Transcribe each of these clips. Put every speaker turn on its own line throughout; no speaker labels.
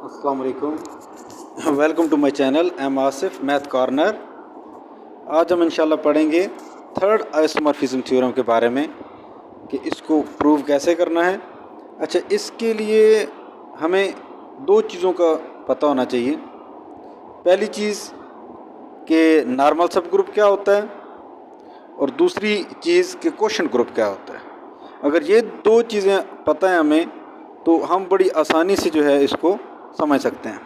अस्सलाम वालेकुम। Welcome to my channel. I am Asif math corner. आज हम इंशाल्लाह पढ़ेंगे थर्ड आइसोमॉर्फिज्म थ्योरम के बारे में कि इसको प्रूव कैसे करना है। अच्छा, इसके लिए हमें दो चीज़ों का पता होना चाहिए। पहली चीज़ कि नॉर्मल सब ग्रुप क्या होता है और दूसरी चीज़ कि क्वोशंट ग्रुप क्या होता है। अगर ये दो चीज़ें पता है हमें तो हम बड़ी आसानी से जो है इसको समझ सकते हैं।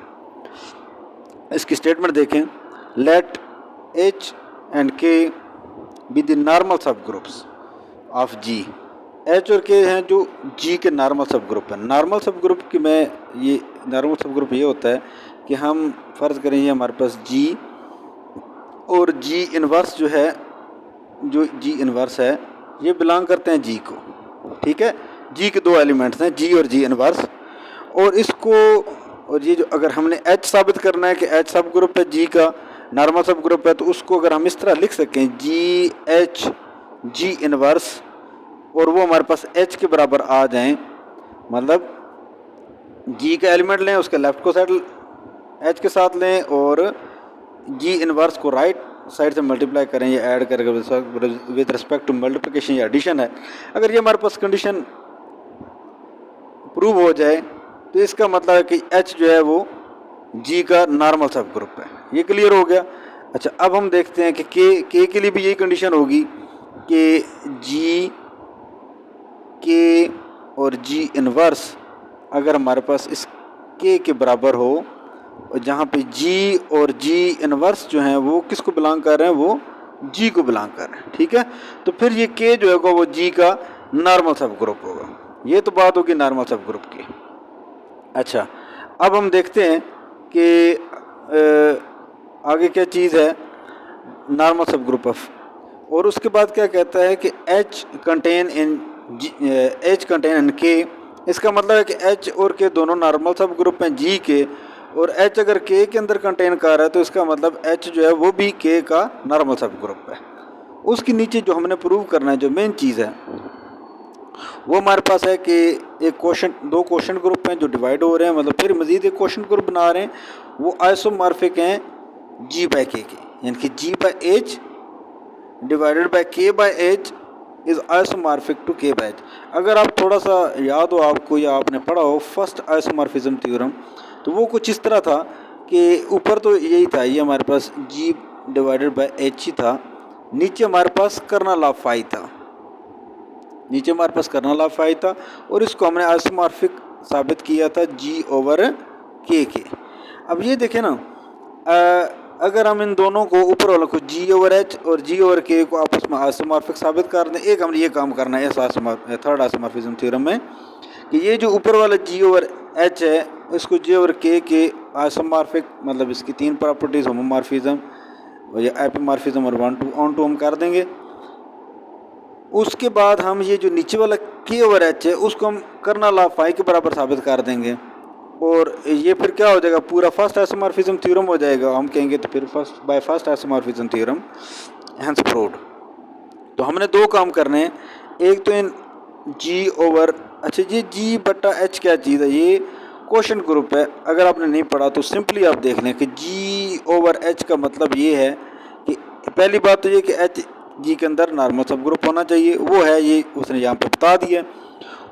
इसकी स्टेटमेंट देखें। लेट एच एंड के बी द नॉर्मल सब ग्रुप्स ऑफ जी। एच और के हैं जो जी के नॉर्मल सब ग्रुप हैं। नॉर्मल सब ग्रुप की ये नॉर्मल सब ग्रुप ये होता है कि हम फ़र्ज़ करें ये हमारे पास जी और जी इनवर्स जो है, जो जी इनवर्स है ये बिलोंग करते हैं जी को। ठीक है, जी के दो एलिमेंट्स हैं, जी और जी इनवर्स। और इसको और ये जो अगर हमने एच साबित करना है कि एच सब ग्रुप है जी का, नॉर्मल सब ग्रुप है, तो उसको अगर हम इस तरह लिख सकें जी एच जी इनवर्स और वो हमारे पास एच के बराबर आ जाएं, मतलब जी का एलिमेंट लें, उसके लेफ्ट को साइड एच के साथ लें और जी इनवर्स को राइट साइड से मल्टीप्लाई करें या ऐड करें विद रिस्पेक्ट टू मल्टीप्लिकेशन या एडिशन है। अगर ये हमारे पास कंडीशन प्रूव हो जाए तो इसका मतलब है कि एच जो है वो जी का नॉर्मल सब ग्रुप है। ये क्लियर हो गया। अच्छा, अब हम देखते हैं कि के लिए भी यही कंडीशन होगी कि जी के और जी इनवर्स अगर हमारे पास इस के बराबर हो, और जहाँ पे जी और जी इनवर्स जो हैं वो किसको बिलोंग कर रहे हैं, वो जी को बिलोंग कर रहे हैं। ठीक है, तो फिर ये के जो होगा वो जी का नॉर्मल सब ग्रुप होगा। ये तो बात होगी नॉर्मल सब ग्रुप की। अच्छा, अब हम देखते हैं कि आगे क्या चीज़ है नॉर्मल सब ग्रुप ऑफ, और उसके बाद क्या कहता है कि एच कंटेन इन के। इसका मतलब है कि एच और के दोनों नॉर्मल सब ग्रुप हैं जी के, और एच अगर के अंदर कंटेन कर रहा है तो इसका मतलब एच जो है वो भी के का नॉर्मल सब ग्रुप है। उसके नीचे जो हमने प्रूव करना है, जो मेन चीज़ है वो हमारे पास है कि एक क्वेश्चन, दो क्वेश्चन ग्रुप हैं जो डिवाइड हो रहे हैं, मतलब फिर मज़ीद एक क्वेश्चन ग्रुप बना रहे हैं, वो आइसोमॉर्फिक हैं जी बाय के, यानी कि G by H divided by K by H is isomorphic to K by H. अगर आप थोड़ा सा याद हो आपको या आपने पढ़ा हो फर्स्ट आइसोमॉर्फिज्म थ्योरम, तो वो कुछ इस तरह था कि ऊपर तो यही था, ये हमारे पास जी डिवाइडेड बाय एच ही था, नीचे हमारे पास कर्नल ऑफ फाई था, नीचे हमारे पास कर्नल ऑफ फाई था, और इसको हमने आइसोमॉर्फिक साबित किया था जी ओवर के। अब ये देखें ना, अगर हम इन दोनों को ऊपर वालों को जी ओवर एच और जी ओवर के को आपस में आइसोमॉर्फिक साबित कर दें, एक हमने ये काम करना है इस थर्ड आइसोमॉर्फिज्म थ्योरम में कि ये जो ऊपर वाला जी ओवर एच है इसको जी ओवर के आइसोमॉर्फिक, मतलब इसकी तीन प्रॉपर्टीज़ होमोमॉर्फिज्म या एपिमॉर्फिज्म और वन टू ऑन टू हम कर देंगे। उसके बाद हम ये जो नीचे वाला के ओवर एच है उसको हम कर्नल ऑफ फाई के बराबर साबित कर देंगे, और ये फिर क्या हो जाएगा, पूरा फर्स्ट आइसोमॉर्फिज्म थ्योरम हो जाएगा। हम कहेंगे तो फिर first isomorphism theorem hence proved. तो हमने दो काम करने हैं, एक तो इन जी ओवर, अच्छा ये जी बटा एच क्या चीज़ है, ये क्वेश्चन ग्रुप है। अगर आपने नहीं पढ़ा तो सिंपली आप देख लें कि जी ओवर एच का मतलब ये है कि पहली बात तो ये कि एच जी के अंदर नॉर्मल सब ग्रुप होना चाहिए, वो है, ये उसने यहाँ पे बता दिया।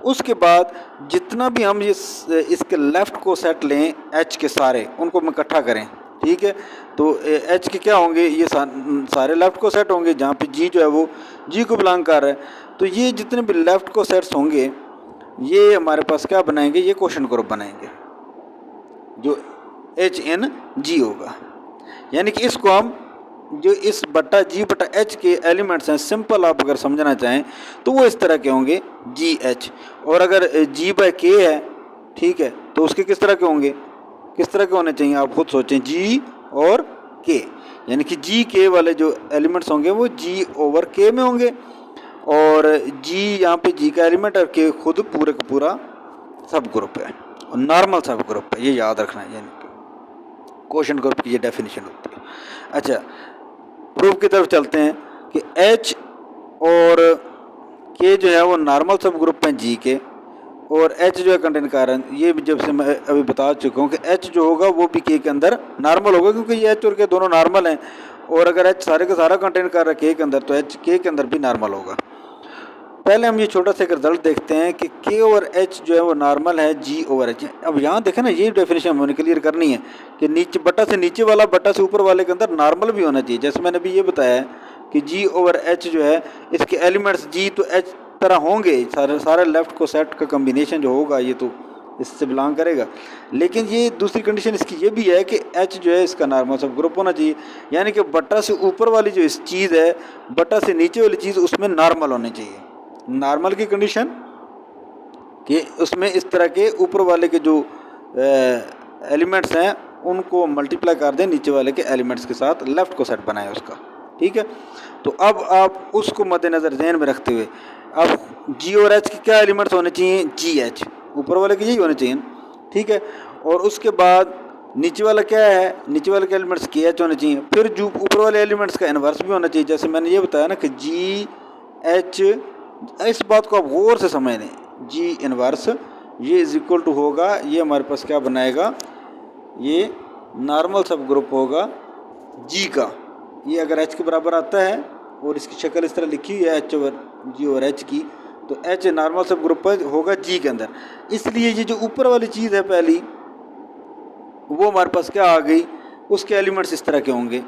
उसके बाद जितना भी हम ये इसके लेफ़्ट को सेट लें एच के सारे, उनको हम इकट्ठा करें, ठीक है, तो एच के क्या होंगे, ये सारे लेफ़्ट को सेट होंगे जहाँ पे जी जो है वो जी को बिलोंग कर रहा है। तो ये जितने भी लेफ़्ट को सेट्स होंगे ये हमारे पास क्या बनाएंगे, ये क्वेश्चन ग्रुप बनाएंगे जो एच एन जी होगा। यानी कि इसको हम जो इस बटा जी बटा एच के एलिमेंट्स हैं, सिंपल आप अगर समझना चाहें तो वो इस तरह के होंगे जी एच, और अगर जी बाय के है, ठीक है, तो उसके किस तरह के होंगे, किस तरह के होने चाहिए आप खुद सोचें, जी और के, यानी कि जी के वाले जो एलिमेंट्स होंगे वो जी ओवर के में होंगे, और जी यहाँ पे जी का एलिमेंट और के खुद पूरे का पूरा सब ग्रुप है और नॉर्मल सब ग्रुप है, ये याद रखना है। यानी कि क्वेश्चन ग्रुप की ये डेफिनेशन होती है। अच्छा, प्रूफ की तरफ चलते हैं कि एच और के जो है वो नॉर्मल सब ग्रुप हैं जी के, और एच जो है कंटेन कारण, ये भी जब से मैं अभी बता चुका हूँ कि एच जो होगा वो भी के अंदर नॉर्मल होगा, क्योंकि ये एच और के दोनों नॉर्मल हैं। और अगर एच सारे का सारा कंटेन कर रहा है के अंदर, तो एच के अंदर भी नॉर्मल होगा। पहले हम ये छोटा सा एक रिजल्ट देखते हैं कि के ओवर एच जो है वो नॉर्मल है जी ओवर एच। अब यहाँ देखें ना, ये डेफिनेशन हमें क्लियर करनी है कि नीचे बट्टा से नीचे वाला बट्टा से ऊपर वाले के अंदर नॉर्मल भी होना चाहिए। जैसे मैंने अभी ये बताया कि जी ओवर एच जो है, इसके एलिमेंट्स जी तो एच तरह होंगे, सारे लेफ्ट को सेट का कम्बिनेशन जो होगा ये तो इससे बिलोंग करेगा। लेकिन ये दूसरी कंडीशन इसकी ये भी है कि एच जो है इसका नॉर्मल सब ग्रुप होना चाहिए, यानी कि बट्टा से ऊपर वाली जो इस चीज़ है, बट्टा से नीचे वाली चीज़ उसमें नॉर्मल होनी चाहिए। नॉर्मल की कंडीशन कि उसमें इस तरह के ऊपर वाले के जो एलिमेंट्स हैं उनको मल्टीप्लाई कर दें नीचे वाले के एलिमेंट्स के साथ, लेफ़्ट को सेट बनाए उसका, ठीक है। तो अब आप उसको मद्देनज़र ध्यान में रखते हुए अब जी और एच के क्या एलिमेंट्स होने चाहिए, जी एच ऊपर वाले के यही होने चाहिए, ठीक है। और उसके बाद नीचे वाला क्या है, नीचे वाले के एलिमेंट्स के एच होने चाहिए। फिर जो ऊपर वाले एलिमेंट्स का इन्वर्स भी होना चाहिए। जैसे मैंने ये बताया ना कि जी एच, इस बात को आप गौर से समझ लें, जी इन्वर्स ये इज इक्वल टू होगा, ये हमारे पास क्या बनाएगा, ये नॉर्मल सब ग्रुप होगा जी का। ये अगर एच के बराबर आता है और इसकी शक्ल इस तरह लिखी हुई है एच ओवर जी और एच की, तो एच नॉर्मल सब ग्रुप होगा जी के अंदर। इसलिए ये जो ऊपर वाली चीज़ है पहली, वो हमारे पास क्या आ गई, उसके एलिमेंट्स इस तरह के होंगे,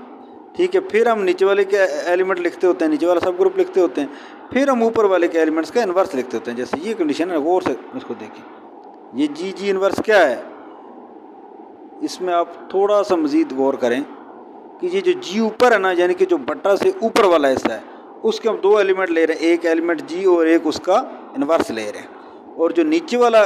ठीक है। फिर हम नीचे वाले के एलिमेंट लिखते होते हैं, नीचे वाला सब ग्रुप लिखते होते हैं। फिर हम ऊपर वाले के एलिमेंट्स का इन्वर्स लिखते होते हैं। जैसे ये कंडीशन है, गौर से इसको देखें, ये जी जी इन्वर्स क्या है, इसमें आप थोड़ा सा मज़ीद गौर करें कि ये जो जी ऊपर है ना, यानी कि जो बट्टा से ऊपर वाला हिस्सा है, उसके हम दो एलिमेंट ले रहे हैं, एक एलिमेंट जी और एक उसका इन्वर्स ले रहे हैं। और जो नीचे वाला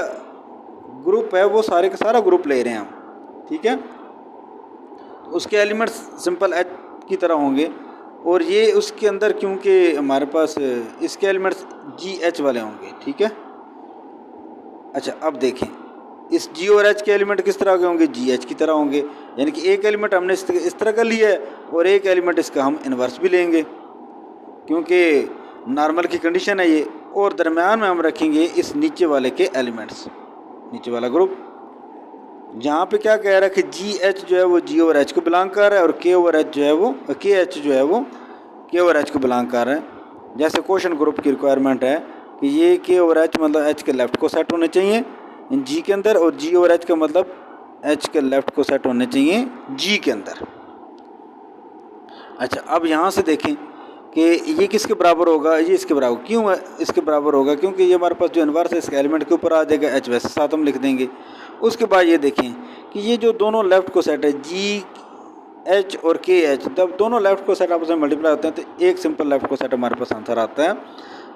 ग्रुप है वो सारे का सारा ग्रुप ले रहे हैं हम, ठीक है। तो उसके एलिमेंट्स सिंपल एच की तरह होंगे, और ये उसके अंदर क्योंकि हमारे पास इसके एलिमेंट्स जी एच वाले होंगे, ठीक है। अच्छा अब देखें, इस जी और एच के एलिमेंट किस तरह के होंगे, जी एच की तरह होंगे, यानी कि एक एलिमेंट हमने इस तरह का लिया है और एक एलिमेंट इसका हम इन्वर्स भी लेंगे, क्योंकि नॉर्मल की कंडीशन है ये। और दरम्यान में हम रखेंगे इस नीचे वाले के एलिमेंट्स, नीचे वाला ग्रुप, जहाँ पे क्या कह रहा है कि जी एच जो है वो जी ओवर एच को बिलोंग कर रहा है, और के ओवर एच जो है वो के एच जो है वो के ओवर एच को बिलोंग कर रहा है। जैसे क्वेश्चन ग्रुप की रिक्वायरमेंट है कि ये के ओवर एच मतलब एच के लेफ़्ट को सेट होने चाहिए जी के अंदर, और जी ओवर एच का मतलब एच के लेफ़्ट को सेट होने चाहिए जी के अंदर। अच्छा अब यहाँ से देखें कि ये किसके बराबर होगा, ये इसके बराबर। क्यों है इसके बराबर होगा, क्योंकि ये हमारे पास जो इन्वर्स है इसके एलिमेंट के ऊपर आ जाएगा, एच वैसे साथ हम लिख देंगे। उसके बाद ये देखें कि ये जो दोनों लेफ़्ट को सेट है जी एच और के एच, जब दोनों लेफ़्ट को सेट आपस में मल्टीप्लाई होते हैं तो एक सिंपल लेफ़्ट को सेट हमारे पास आंसर आता है।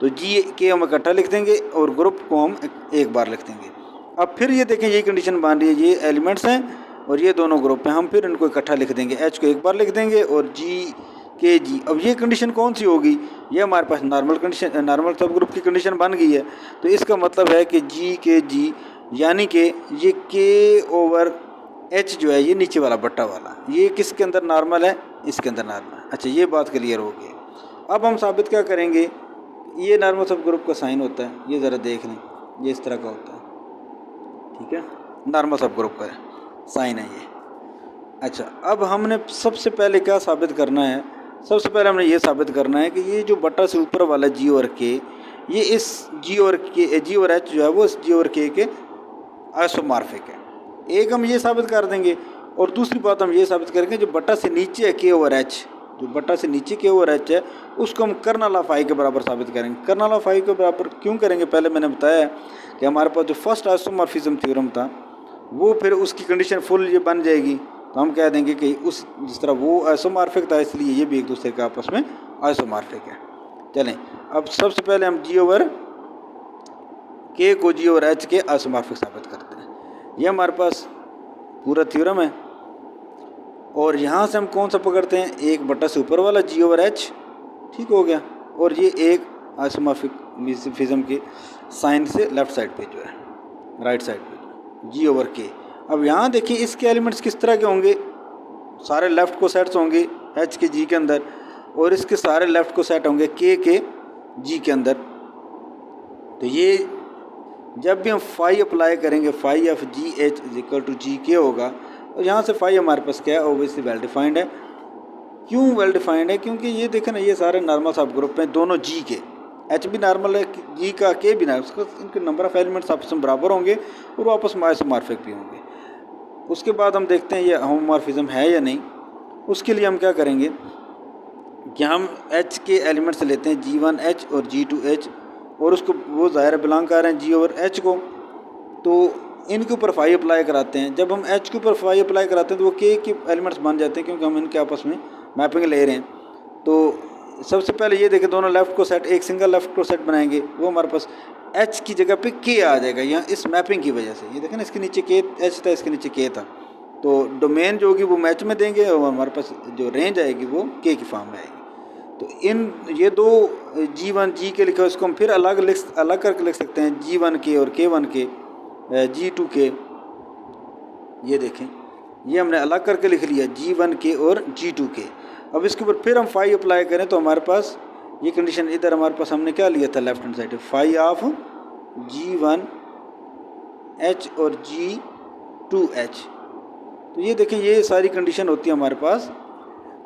तो जी के हम इकट्ठा लिख देंगे और ग्रुप को हम एक बार लिख देंगे। अब फिर ये देखें, यही कंडीशन मान रही है, ये एलिमेंट्स हैं और ये दोनों ग्रुप हैं, हम फिर इनको इकट्ठा लिख देंगे, एच को एक बार लिख देंगे और जी के जी। अब ये कंडीशन कौन सी होगी, ये हमारे पास नॉर्मल कंडीशन, नॉर्मल सब ग्रुप की कंडीशन बन गई है। तो इसका मतलब है कि जी के जी, यानी कि ये के ओवर एच जो है ये नीचे वाला बट्टा वाला, ये किसके अंदर नॉर्मल है, इसके अंदर नॉर्मल है। अच्छा ये बात क्लियर हो गई। अब हम साबित क्या करेंगे, ये नॉर्मल सब ग्रुप का साइन होता है, ये ज़रा देख लें, ये इस तरह का होता है, ठीक है, नॉर्मल सब ग्रुप का साइन है ये। अच्छा अब हमने सबसे पहले क्या साबित करना है, सबसे पहले हमने ये साबित करना है कि ये जो बट्टा से ऊपर वाला जी और के, ये इस जी और एच जो है वो इस जी और के आइसोमॉर्फिक है। एक हम ये साबित कर देंगे, और दूसरी बात हम ये साबित करेंगे जो बट्टा से नीचे है के ओवर एच, जो बट्टा से नीचे के ओवर एच है उसको हम कर्नल ऑफ आई के बराबर साबित करेंगे। कर्नल ऑफ आई के बराबर क्यों करेंगे, पहले मैंने बताया कि हमारे पास जो फर्स्ट आइसोमॉर्फिज्म थ्योरम था वो फिर उसकी कंडीशन फुल ये बन जाएगी, तो हम कह देंगे कि उस जिस तरह वो आइसोमॉर्फिक था इसलिए ये भी एक दूसरे के आपस में आइसोमॉर्फिक है। चलें अब सबसे पहले हम जी ओवर के को जी ओवर एच के आइसोमॉर्फिक साबित करते हैं। ये हमारे पास पूरा थ्योरम है, और यहाँ से हम कौन सा पकड़ते हैं, एक बट्टा से ऊपर वाला जी ओवर एच, ठीक हो गया, और ये एक आइसोमॉर्फिज्म के साइन से लेफ्ट साइड पे जो है, राइट साइड पे जी ओवर के। अब यहाँ देखिए इसके एलिमेंट्स किस तरह के होंगे, सारे लेफ़्ट को सेट्स होंगे एच के जी के अंदर, और इसके सारे लेफ़्ट को सेट होंगे के जी के अंदर। तो ये जब भी हम फाई अप्लाई करेंगे phi of G H is equal to G K होगा, और यहाँ से फाई हमारे पास क्या है, ओबियसली वेल डिफाइंड है। क्यों वेल डिफाइंड है? क्योंकि ये देखें ना, ये सारे नॉर्मल सब ग्रुप हैं, दोनों जी के, एच भी नॉर्मल है, जी का के भी नॉर्मल, इनके नंबर ऑफ एलिमेंट्स आपस में बराबर होंगे और वो आपस में आइसोमॉर्फिक भी होंगे। उसके बाद हम देखते हैं ये होमोमॉर्फिज्म है या नहीं। उसके लिए हम क्या करेंगे कि हम एच के एलिमेंट्स लेते हैं G1H और G2H, और उसको वो ज़ाहिर बिलोंग कर रहे हैं जी ओवर एच को, तो इनके ऊपर फाई अप्लाई कराते हैं। जब हम एच के ऊपर फाई अप्लाई कराते हैं तो वो के एलिमेंट्स बन जाते हैं, क्योंकि हम इनके आपस में मैपिंग ले रहे हैं। तो सबसे पहले ये देखें, दोनों लेफ़्ट को सेट, एक सिंगल लेफ़्ट को सेट बनाएंगे, वो हमारे पास एच की जगह पे के आ जाएगा यहाँ इस मैपिंग की वजह से। ये देखें ना, इसके नीचे के एच था, इसके नीचे के था, तो डोमेन जो होगी वो मैच में देंगे और हमारे पास जो रेंज आएगी वो के की फॉर्म में आएगी। तो इन ये दो G1 जी के लिखे, इसको हम फिर अलग करके लिख सकते हैं, G1 के और K1 के, G2 के। ये देखें, ये हमने अलग करके लिख लिया G1 के और G2 के। अब इसके ऊपर फिर हम फाई अप्लाई करें तो हमारे पास ये कंडीशन, इधर हमारे पास हमने क्या लिया था left hand side, phi of G1H और G2H। तो ये देखें, ये सारी कंडीशन होती है हमारे पास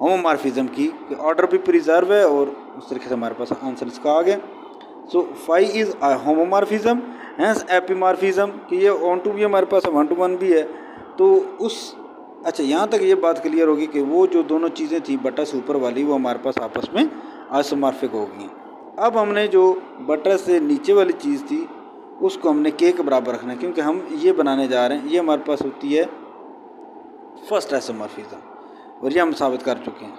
होमोमॉर्फिज्म की, ऑर्डर भी प्रिजर्व है, और उस तरीके से हमारे पास आंसर इसका आ गया। So phi is homomorphism, hence epimorphism, कि ये ऑन टू भी हमारे पास है, 1 to 1 भी है। तो उस अच्छा, यहाँ तक ये बात क्लियर होगी कि वो जो दोनों चीज़ें थी बटा से ऊपर वाली, वो हमारे पास आपस में आइसोमॉर्फिक हो गई हैं। अब हमने जो बटा से नीचे वाली चीज़ थी उसको हमने के के बराबर रखना है, क्योंकि हम ये बनाने जा रहे हैं, ये हमारे पास होती है फर्स्ट आइसोमॉर्फिज्म, और ये हम साबित कर चुके हैं,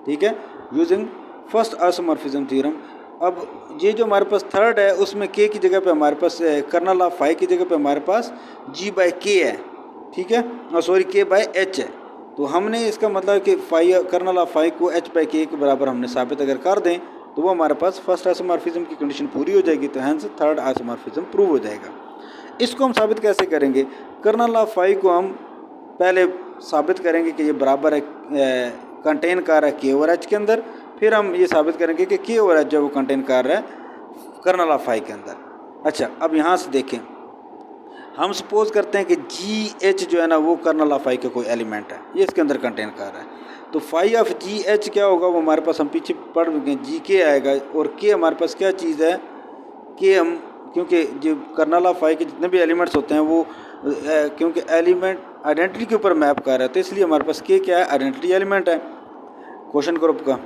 ठीक है, यूजिंग फर्स्ट आइसोमॉर्फिज्म थ्योरम। अब ये जो हमारे पास थर्ड है, उसमें के की जगह पे हमारे पास कर्नल ऑफ फाई की जगह पे हमारे पास G/K है, ठीक है, और सॉरी K/H है। तो हमने इसका मतलब कि फाई कर्नल ऑफ फाई को H/K के बराबर हमने साबित अगर कर दें तो वो हमारे पास फर्स्ट आइसोमॉर्फिज्म की कंडीशन पूरी हो जाएगी, तो हैंस थर्ड आइसोमॉर्फिज्म प्रूव हो जाएगा। इसको हम साबित कैसे करेंगे? कर्नल ऑफ फाई को हम पहले साबित करेंगे कि ये बराबर है, कंटेन कर रहा है के ओवर एच के अंदर, फिर हम ये साबित करेंगे कि के ओवर एच जो वो कंटेन कर रहा है कर्नल ऑफ फाई के अंदर। अच्छा, अब यहाँ से देखें, हम सपोज करते हैं कि जी एच जो है ना वो कर्नल ऑफ फाई का कोई एलिमेंट है, ये इसके अंदर कंटेन कर रहा है, तो फाई ऑफ जी एच क्या होगा, वो हमारे पास हम पीछे पढ़ गए जी के आएगा, और के हमारे पास क्या चीज़ है, के हम, क्योंकि जो कर्नल ऑफ फाई के जितने भी एलिमेंट्स होते हैं वो क्योंकि एलिमेंट आइडेंटिटी के ऊपर मैप कर रहा है, तो इसलिए हमारे पास के क्या है, आइडेंटिटी एलिमेंट है क्वेश्चन ग्रुप का।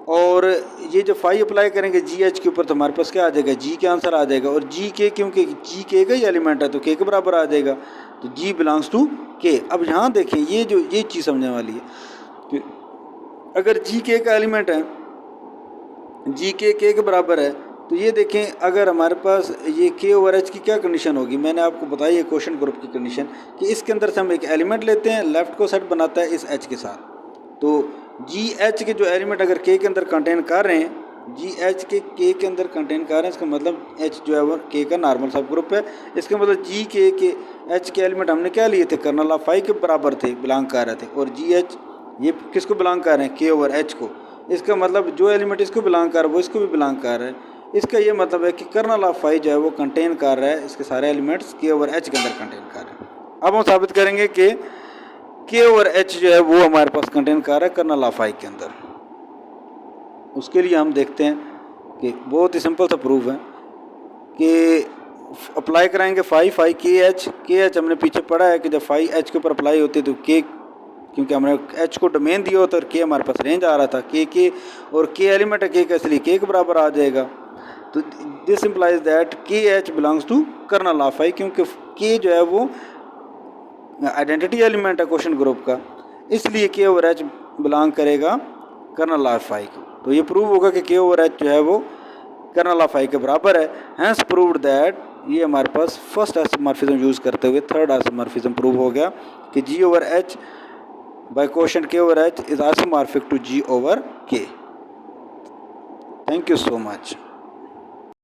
और ये जो फाई अप्लाई करेंगे जी एच के ऊपर तो हमारे पास क्या आ जाएगा, जी के आंसर आ जाएगा, और जी के क्योंकि जी के का ही एलिमेंट है तो के के बराबर आ जाएगा, तो जी बिलोंग्स टू के। अब यहाँ देखें, ये चीज़ समझने वाली है कि अगर जी के का एलिमेंट है, जी के बराबर है, तो ये देखें अगर हमारे पास ये के ओवर एच की क्या कंडीशन होगी, मैंने आपको बताई है क्वेश्चन ग्रुप की कंडीशन, कि इसके अंदर से हम एक एलिमेंट लेते हैं, लेफ़्ट को सेट बनाता है इस एच के साथ, तो जी एच के जो एलिमेंट अगर के अंदर कंटेन कर रहे हैं, जी एच के अंदर कंटेन कर रहे हैं, इसका मतलब एच जो है वो के का नॉर्मल सब ग्रुप है। इसका मतलब जी के एच के एलिमेंट हमने क्या लिए थे, कर्नल ऑफ फाई के बराबर थे, बिलोंग कर रहे थे, और जी एच ये किसको बिलोंग कर रहे हैं, के ओवर एच को। इसका मतलब जो एलिमेंट इसको बिलोंग कर रहा है वो इसको भी बिलोंग कर रहा है। इसका ये मतलब है कि कर्नल ऑफ फाई जो है वो कंटेन कर रहा है, इसके सारे एलिमेंट्स के ओवर एच के अंदर कंटेन कर रहे हैं। अब हम साबित करेंगे कि के ओवर एच जो है वो हमारे पास कंटेन कर रहा है कर्नल ऑफ फाई के अंदर। उसके लिए हम देखते हैं कि बहुत ही सिंपल सा प्रूफ है कि अप्लाई कराएंगे फाई के एच हमने पीछे पढ़ा है कि जब फाई एच के ऊपर अप्लाई होती है तो के, क्योंकि हमने एच को डोमेन दिया होता है और के हमारे पास रेंज आ रहा था, के और के एलिमेंट है के का, इसलिए के बराबर आ जाएगा। तो this implies that K H belongs to kernel of phi, क्योंकि के जो है वो आइडेंटिटी एलिमेंट है क्वेश्चन ग्रुप का, इसलिए के ओवर एच बिलोंग करेगा कर्नल ऑफ फाई को। तो ये प्रूव होगा कि के ओवर एच जो है वो कर्नल ऑफ फाई के बराबर है, हैंस प्रूव्ड दैट ये हमारे पास फर्स्ट आइसोमॉर्फिज्म यूज़ करते हुए थर्ड आइसोमॉर्फिज्म प्रूव हो गया कि G over H by quotient K over H is isomorphic to G over K. Thank you so much.